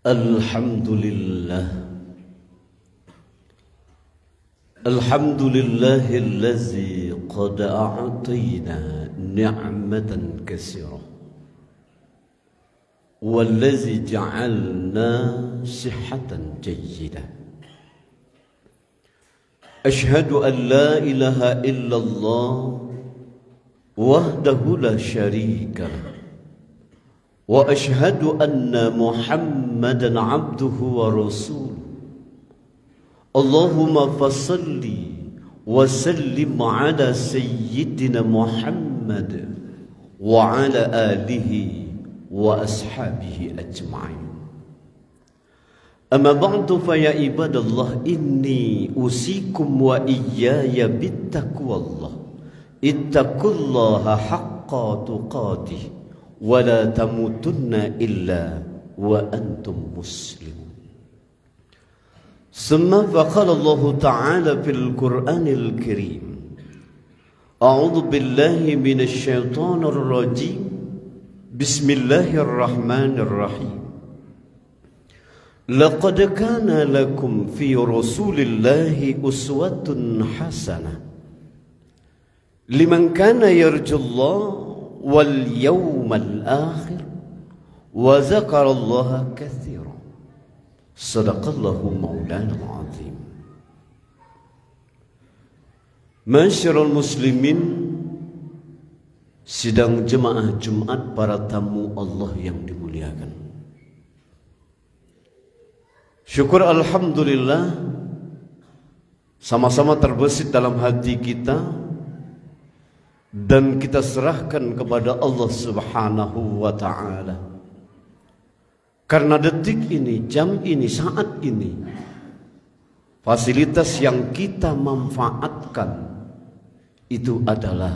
Alhamdulillah. Alhamdulillahillazi qad a'tayna ni'matan katsirah wallazi ja'alna sihhatan jayyidah. Ashhadu an la ilaha illallah wahdahu la syarika lah. Wa ashhadu anna Muhammadan abduhu wa rasuluh. Allahumma fasalli wa sallim ala sayyidina Muhammad wa ala alihi wa ashabihi ajma'in. Amma ba'du fa ya ibadallah, inni usikum wa iyaya bittaqwallah. Ittaqullaha haqqa tuqatih wa la tamutunna illa wa antum muslimun. Summa faqala Allah Ta'ala fil Qur'anil Karim, a'udzu billahi minasy syaithanir rajim. Bismillahirrahmanirrahim. Laqad kana lakum fi Rasulillahi uswatun hasanah liman kana yarjullaha wal yawmal akhir wa zakarallaha katsiran. Sadaqallahu maulana al-azim. Masyarul muslimin, sidang jemaah Jumat, para tamu Allah yang dimuliakan. Syukur alhamdulillah, sama-sama terbesit dalam hati kita dan kita serahkan kepada Allah Subhanahu wa ta'ala. Karena detik ini, jam ini, saat ini, fasilitas yang kita manfaatkan itu adalah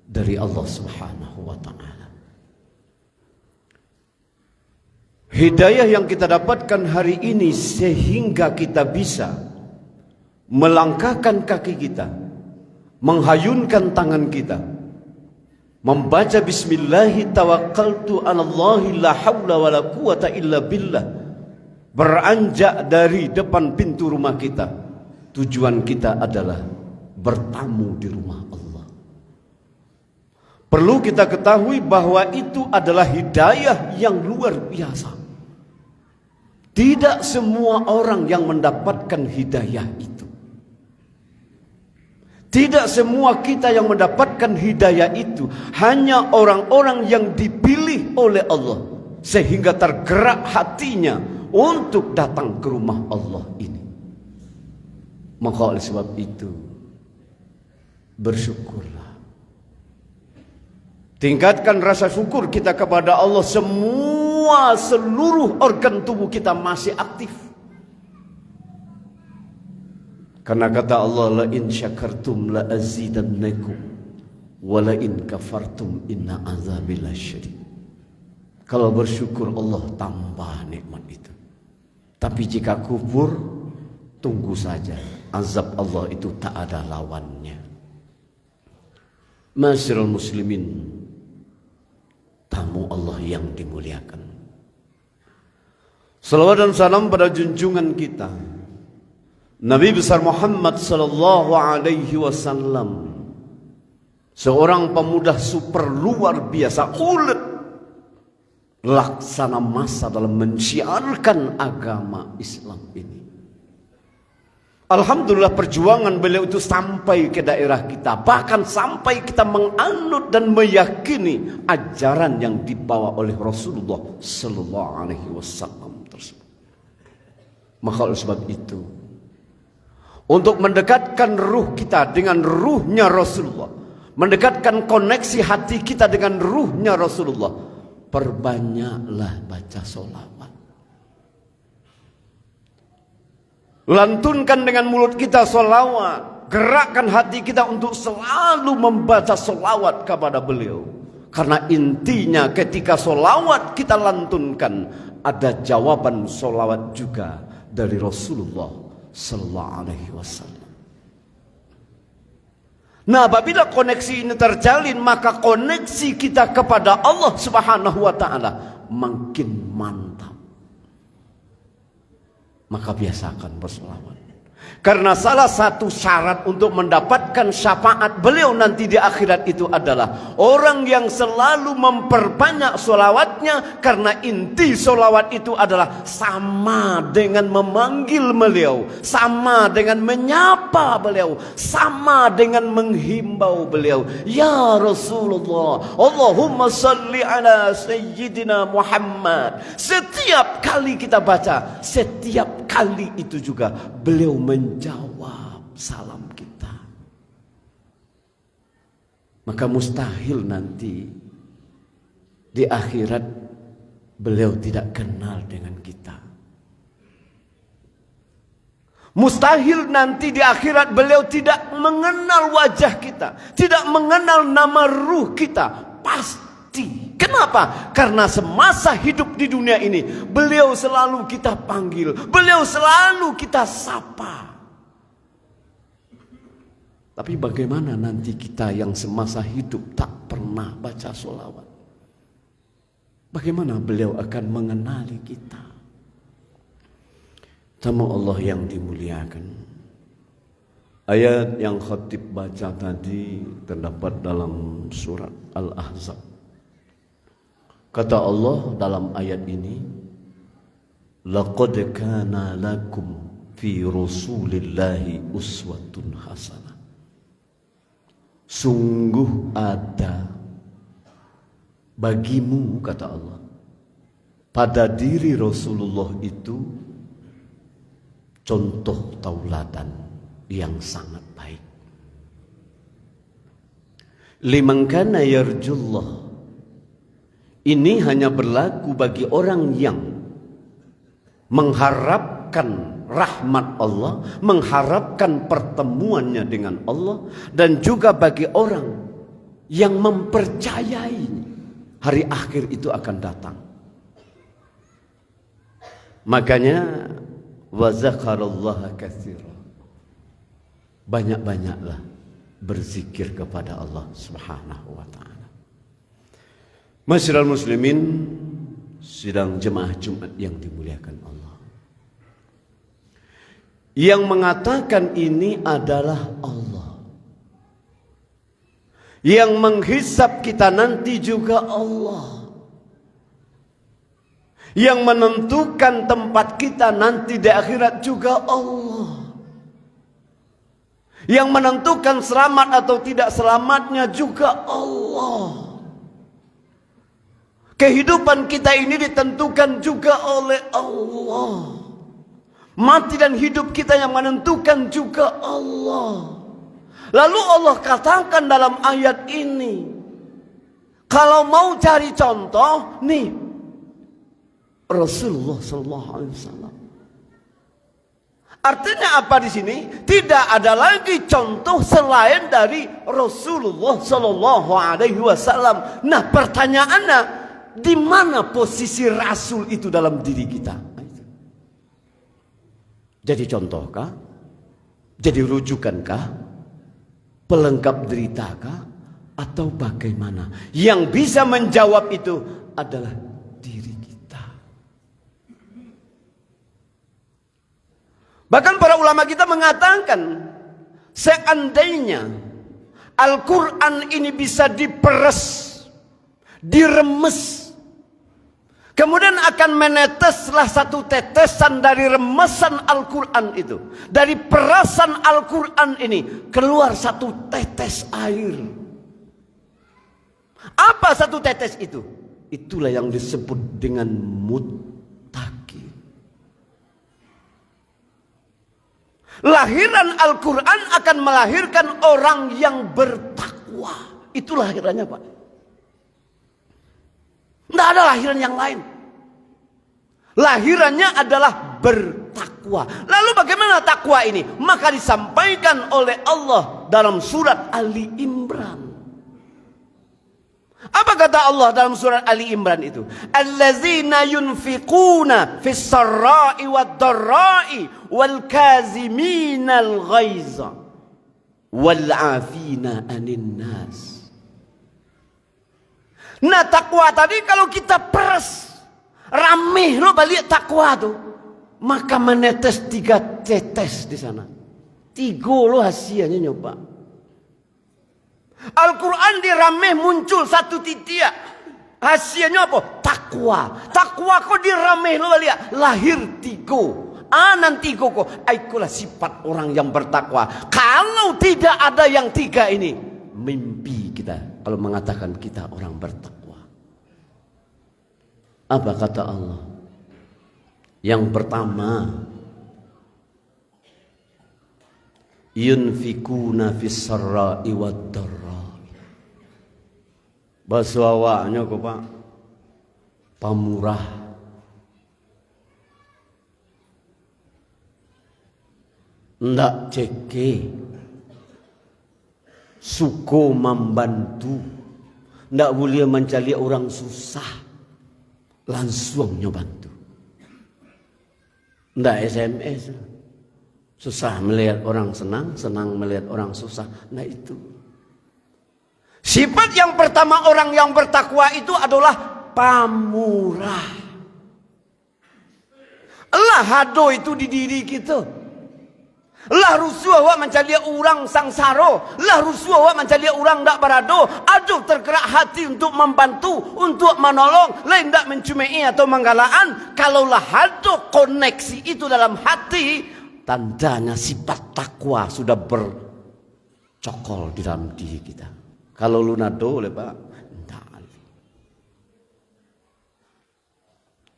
dari Allah Subhanahu wa ta'ala. Hidayah yang kita dapatkan hari ini sehingga kita bisa melangkahkan kaki kita, menghayunkan tangan kita, membaca bismillahi tawakkaltu 'alallahi la haula wala quwata illa billah, beranjak dari depan pintu rumah kita. Tujuan kita adalah bertamu di rumah Allah. Perlu kita ketahui bahwa itu adalah hidayah yang luar biasa. Tidak semua orang yang mendapatkan hidayah itu. Tidak semua kita yang mendapatkan hidayah itu. Hanya orang-orang yang dipilih oleh Allah, sehingga tergerak hatinya untuk datang ke rumah Allah ini. Maka oleh sebab itu, bersyukurlah. Tingkatkan rasa syukur kita kepada Allah. Seluruh organ tubuh kita masih aktif. Karena kata Allah, la in syakartum la azidannakum wa la in kafartum inna azabi lasyadid. Kalau bersyukur Allah tambah nikmat itu. Tapi jika kufur, tunggu saja, azab Allah itu tak ada lawannya. Masyarul muslimin, tamu Allah yang dimuliakan. Salawat dan salam pada junjungan kita Nabi besar Muhammad sallallahu alaihi wasallam, seorang pemuda super luar biasa, ulet laksana masa dalam mensiarkan agama Islam ini. Alhamdulillah, perjuangan beliau itu sampai ke daerah kita, bahkan sampai kita menganut dan meyakini ajaran yang dibawa oleh Rasulullah sallallahu alaihi wasallam tersebut. Maka oleh sebab itu, untuk mendekatkan ruh kita dengan ruhnya Rasulullah, mendekatkan koneksi hati kita dengan ruhnya Rasulullah, perbanyaklah baca sholawat. Lantunkan dengan mulut kita sholawat. Gerakkan hati kita untuk selalu membaca sholawat kepada beliau. Karena intinya ketika sholawat kita lantunkan, ada jawaban sholawat juga dari Rasulullah sallallahu alaihi wasallam. Nah, apabila koneksi ini terjalin, maka koneksi kita kepada Allah Subhanahu wa taala makin mantap. maka biasakan bersolawat. Karena salah satu syarat untuk mendapatkan syafaat beliau nanti di akhirat itu adalah orang yang selalu memperbanyak solawatnya. Karena inti solawat itu adalah sama dengan memanggil beliau, sama dengan menyapa beliau, sama dengan menghimbau beliau. Ya Rasulullah, Allahumma salli ala Sayyidina Muhammad. Setiap kali kita baca, setiap kali itu juga beliau menjawab salam kita. Maka mustahil nanti di akhirat beliau tidak kenal dengan kita. Mustahil nanti di akhirat beliau tidak mengenal wajah kita, tidak mengenal nama ruh kita. Pasti. Kenapa? Karena semasa hidup di dunia ini beliau selalu kita panggil, beliau selalu kita sapa. Tapi bagaimana nanti kita yang semasa hidup tak pernah baca sholawat? Bagaimana beliau akan mengenali kita? Tamu Allah yang dimuliakan, ayat yang khatib baca tadi terdapat dalam surat Al-Ahzab. Kata Allah dalam ayat ini, laqad kana lakum fi rasulillahi uswatun hasanah. Sungguh ada bagimu, kata Allah, pada diri Rasulullah itu contoh tauladan yang sangat baik. Liman kana yarjullah, ini hanya berlaku bagi orang yang mengharapkan rahmat Allah, mengharapkan pertemuannya dengan Allah, dan juga bagi orang yang mempercayai hari akhir itu akan datang. Makanya wa zakarallaha katsira, banyak-banyaklah berzikir kepada Allah Subhanahu wa taala. Masyiral muslimin, sidang jemaah Jumat yang dimuliakan Allah. Yang mengatakan ini adalah Allah. Yang menghisab kita nanti juga Allah. Yang menentukan tempat kita nanti di akhirat juga Allah. Yang menentukan selamat atau tidak selamatnya juga Allah. Kehidupan kita ini ditentukan juga oleh Allah. Mati dan hidup kita yang menentukan juga Allah. Lalu Allah katakan dalam ayat ini, kalau mau cari contoh, nih Rasulullah sallallahu alaihi wasallam. Artinya apa di sini? Tidak ada lagi contoh selain dari Rasulullah sallallahu alaihi wasallam. Nah, pertanyaannya, di mana posisi Rasul itu dalam diri kita? Jadi contohkah? Jadi rujukankah? Pelengkap deritakah? Atau bagaimana? Yang bisa menjawab itu adalah diri kita. Bahkan para ulama kita mengatakan, seandainya Al-Quran ini bisa diperes, diremes, kemudian akan meneteslah satu tetesan dari remesan Al-Quran itu. Dari perasan Al-Quran ini keluar satu tetes air. Apa satu tetes itu? Itulah yang disebut dengan muttaqi. Lahiran Al-Quran akan melahirkan orang yang bertakwa. Itu lahirannya, Pak. Tidak ada lahiran yang lain. Lahirannya adalah bertakwa. Lalu bagaimana takwa ini? Maka disampaikan oleh Allah dalam surat Ali Imran. Apa kata Allah dalam surat Ali Imran itu? Allazina yunfiquna fis sarra'i wad dharra'i wal kaziminal ghaiza wal 'afina 'anil nas. Nah, takwa tadi kalau kita peres, ramih lo balik takwa tuh. maka menetes 3 tetes di sana. 3 lo hasilnya nyoba. Al-Quran dirameh muncul 1 titik. Hasilnya apa? Takwa. Takwa kok dirameh lo lihat. Lahir 3. Nanti kok. Ikulah sifat orang yang bertakwa. Kalau tidak ada yang 3 ini, mimpi kita kalau mengatakan kita orang bertakwa. Apa kata Allah? Yang pertama, yunfikuna fis sarra'i wad dharra'i. Bahasa awaknya kok Pak, pamurah. Ndak ceke, suko membantu, ndak boleh mencari orang susah, langsung nyobantu. Ndak SMS, susah melihat orang senang, senang melihat orang susah. Nah itu sifat yang pertama orang yang bertakwa itu adalah pamurah. Allah hado itu di diri kita. Lah rusuh awak mencari orang sangsaro, lah rusuh awak mencari orang ndak berado, aduh tergerak hati untuk membantu, untuk menolong, lain ndak mencumai atau menggalaan. Kalaulah ada koneksi itu dalam hati, tandanya sifat takwa sudah bercokol di dalam diri kita. Kalau lu nado Pak, enggak.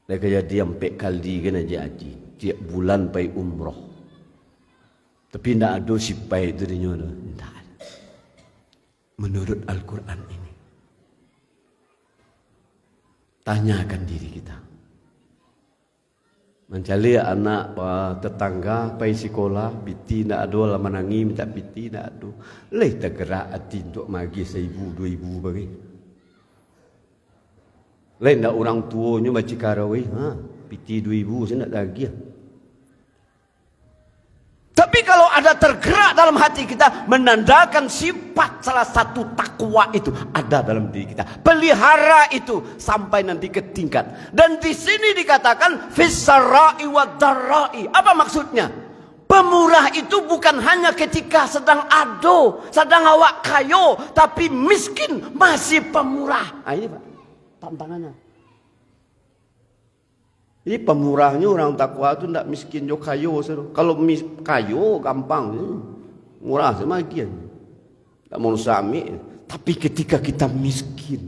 Lagi jadi sampai kali kan aja haji, tiap bulan pergi umroh. Tapi tidak ada sifat itu dirinya. Tidak ada. Menurut Al-Quran ini. Tanyakan diri kita. Mencari anak tetangga pergi sekolah, piti tidak ada lah menangi, minta piti tidak ada. Leh tergerak hati untuk magi 1,000, 2,000 bagi. Lain tak orang tuanya baca karawih, piti 2,000 saya nak lagi. Tapi kalau ada tergerak dalam hati kita, menandakan sifat salah satu takwa itu ada dalam diri kita. Pelihara itu sampai nanti ke tingkat. Dan di sini dikatakan fissarai wa darai. Apa maksudnya? Pemurah itu bukan hanya ketika sedang ado, sedang awak kayo, tapi miskin masih pemurah. Ini Pak, tantangannya. Jadi pemurahnya orang takwa itu tidak miskin jo kayo. Kalau kayo gampang, murah semakin. Tak mau sami. Tapi ketika kita miskin,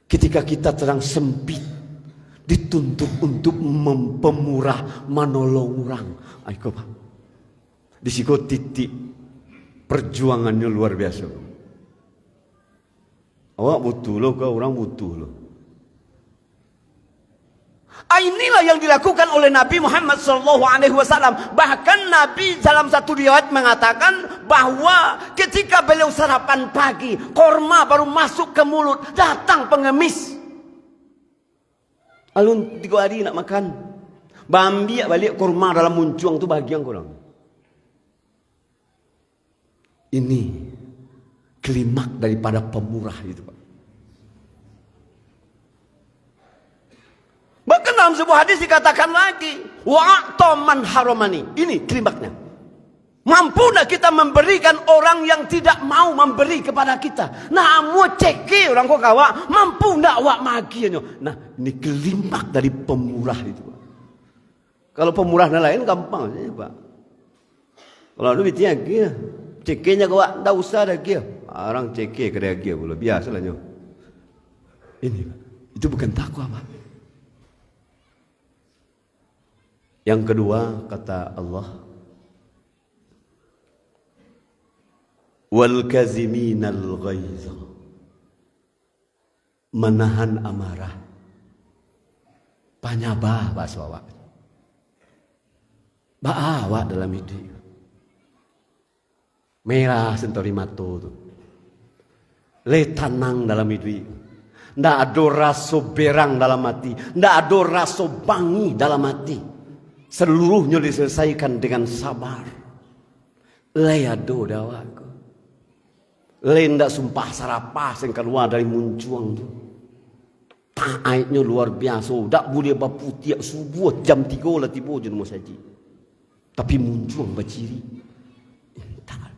ketika kita sedang sempit, dituntut untuk mempemurah, menolong orang. Ayo Pak, di situ titik perjuangannya luar biasa. Awak butuh loh, kau orang butuh loh. Inilah yang dilakukan oleh Nabi Muhammad SAW. Bahkan Nabi dalam satu riwayat mengatakan bahwa ketika beliau sarapan pagi, korma baru masuk ke mulut, datang pengemis. Alun 3 hari nak makan, bambi balik korma dalam muncuang tu bagian korang. Ini klimak daripada pemurah itu Pak. Bahkan dalam sebuah hadis dikatakan lagi, wa'atoman haramani. Ini klimaknya. Mampu tak kita memberikan orang yang tidak mau memberi kepada kita? Nah, mau ceki orang kau kawa, mampu tak awak maginya? Nah, ini klimak dari pemurah itu. Kalau pemurah lain gampang saja Pak. Kalau ada bitia dia, cekinya kawa tak usah lagi. Orang ceki kerja dia pula biasa lah nyo. Ini itu bukan takwa Pak. Yang kedua kata Allah, wal kaziminal ghaiz, menahan amarah, panyabah bahasa awak, awak dalam hidup merah sentori mato tu, le tanang dalam hidup, ndak ada rasa berang dalam hati, ndak ada rasa bangi dalam hati. Seluruhnya diselesaikan dengan sabar. Leado dawaku. Lendak sumpah sarapah yang keluar dari muncuang tu. Saatnya luar biasa. Tak boleh berputiak subuh jam 3 lah tiba je nombor saji. Tapi muncul berciri. Tak.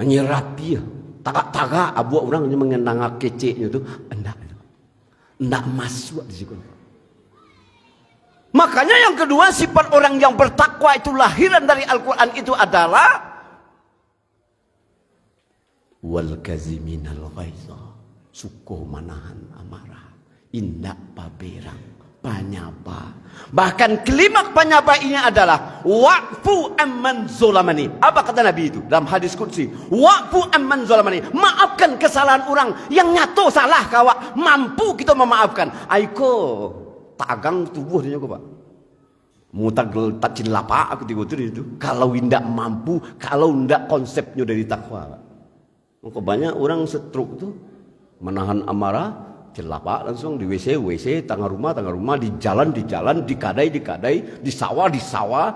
Menyerapi ya. Tagak-tagak buat orang yang mengenang keceknya tu. Enggak masuk di situ. Makanya yang kedua, sifat orang yang bertakwa itu lahiran dari Al-Quran itu adalah wal kaziminal ghaiza, suko manahan amarah, indak paberang, panyaba. Bahkan kalimat panyaba ini adalah wa'fu amman zolamani. Apa kata Nabi itu dalam hadis qudsi? Wa'fu amman zolamani, maafkan kesalahan orang yang nyato salah kawak, mampu kita memaafkan. Aiko tagang tubuh dia kok Pak. Mutagel tacin lapak aku tiga itu. Kalau tidak mampu, kalau tidak konsepnya dari takwa. Maka banyak orang setruk tu menahan amarah, celapa langsung di WC, tengah rumah, di jalan, di kadai, di sawah.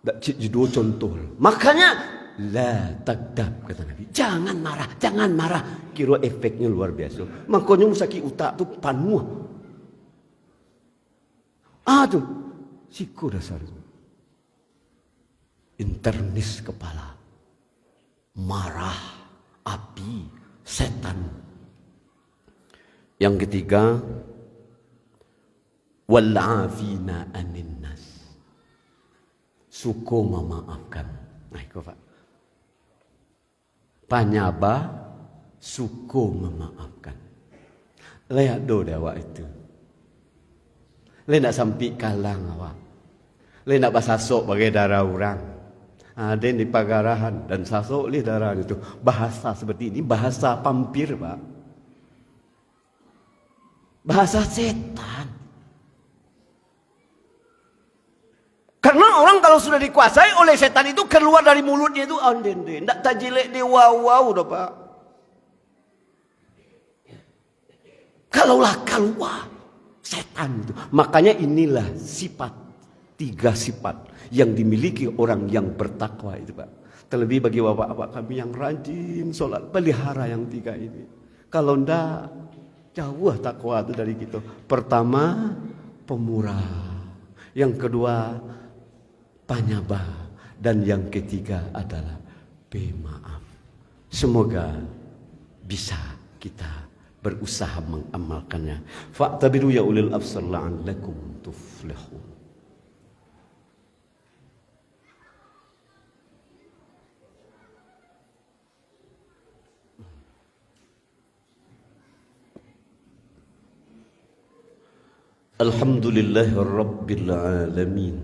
Tak judul contoh. Makanya la takdab kata Nabi. Jangan marah. Kira efeknya luar biasa. Makanya musaki utak tu panuh. Aduh, siku dasar. Internis kepala. Marah, api, setan. Yang ketiga, wal'afina anin nas. Suko memaafkan. Nah, itu Pak. Panyaba, suko memaafkan. Lihat do dewa itu. Le nak sampai kalang awak. Le nak basasok bagai darah orang. Ada di pagarahan dan sasok li darah itu. Bahasa seperti ini bahasa pampir, Pak. Bahasa setan. Karena orang kalau sudah dikuasai oleh setan itu keluar dari mulutnya itu ondende, ndak tajilek di wow dah, Pak. Kalaulah keluar setan itu. Makanya inilah tiga sifat yang dimiliki orang yang bertakwa itu, Pak. Terlebih bagi bapak-bapak kami yang rajin sholat, pelihara yang tiga ini. Kalau ndak, jauh takwa itu dari kita. Pertama, pemurah. Yang kedua, panyabah. Dan yang ketiga adalah pemaaf. Semoga bisa kita berusaha mengamalkannya. Fa'tabiru ya ulil absar la'allakum tuflihun. Alhamdulillahi rabbil alamin.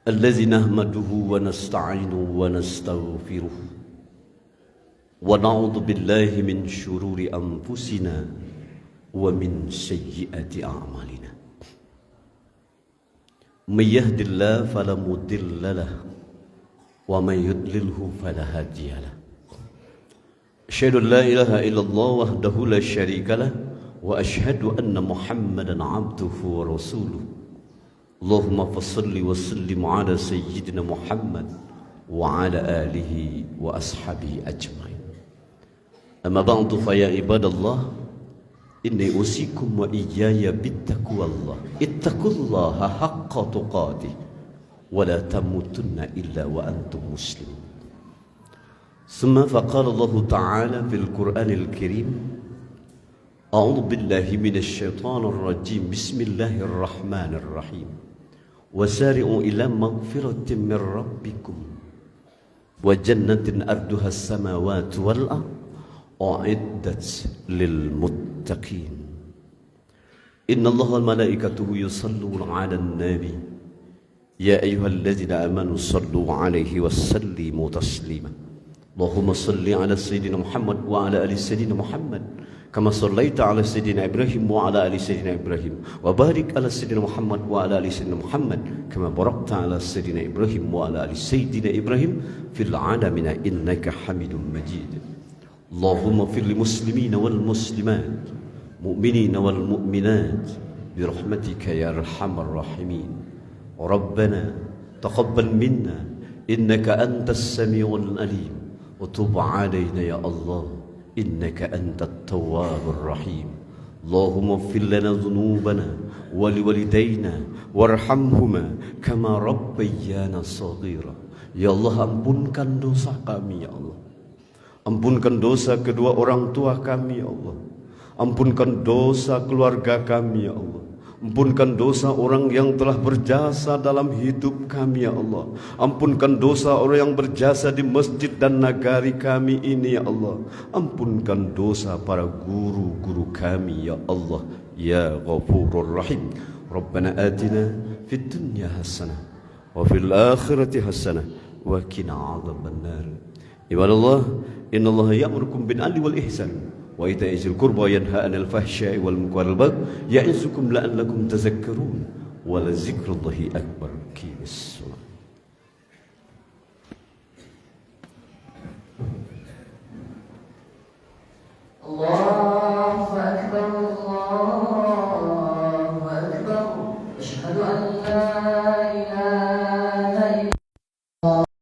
Allazi nahmaduhu wa nasta'inuhu wa nastaghfiruh. ونعوذ بالله من شرور أنفسنا ومن سيئات أعمالنا من يهد الله فلا مضل له ومن يضلله فلا هادي له أشهد أن لا إله إلا الله وحده لا شريك له وأشهد أن محمدا عبده ورسوله اللهم فصل وسلم على سيدنا محمد وعلى آله وأصحابه أجمعين. أما بعد فيا عباد الله إني أوصيكم وإياي بالتقوى الله اتقوا الله حق تقاته ولا تموتن إلا وأنتم مسلمون. ثم فقال الله تعالى في القرآن الكريم أعوذ بالله من الشيطان الرجيم بسم الله الرحمن الرحيم وسارعوا إلى مغفرة من ربكم وجنة أرضها السماوات والأرض أعدت للمتقين إن الله وملائكته يصلون على النبي يا أيها الذين آمنوا صلوا عليه وسلموا تسليما اللهم صل على سيدنا محمد وعلى آل سيدنا محمد كما صليت على سيدنا إبراهيم وعلى آل سيدنا إبراهيم وبارك على سيدنا محمد وعلى آل سيدنا محمد كما باركت على سيدنا إبراهيم وعلى آل سيدنا إبراهيم في العالمين إنك حميد مجيد. اللهم اغفر للمسلمين والمسلمات مؤمنين والمؤمنات برحمتك يا أرحم الراحمين. ربنا تقبل منا إنك أنت السميع العليم وتب علينا يا الله إنك أنت التواب الرحيم اللهم اغفر لنا ذنوبنا ولوالدينا وارحمهما كما ربيانا صغيرا. Ya Allah, ampunkan dosa kami ya Allah. Ampunkan dosa kedua orang tua kami ya Allah. Ampunkan dosa keluarga kami ya Allah. Ampunkan dosa orang yang telah berjasa dalam hidup kami ya Allah. Ampunkan dosa orang yang berjasa di masjid dan nagari kami ini ya Allah. Ampunkan dosa para guru-guru kami ya Allah. Ya Ghafurur Rahim. Rabbana atina fid dunya hasanah wa fil akhirati hasanah wa qina adzabannar. Ibadallah, innallaha ya'murukum bil 'adli wal ihsan wa ita'i dzil qurba wa yanha 'anil fahsya'i wal munkari wal baghi ya'izukum la'allakum tadhakkarun wa la dzikrullahi akbar. Qimis shalah. Allahu akbar, Allahu akbar. Asyhadu an la ilaha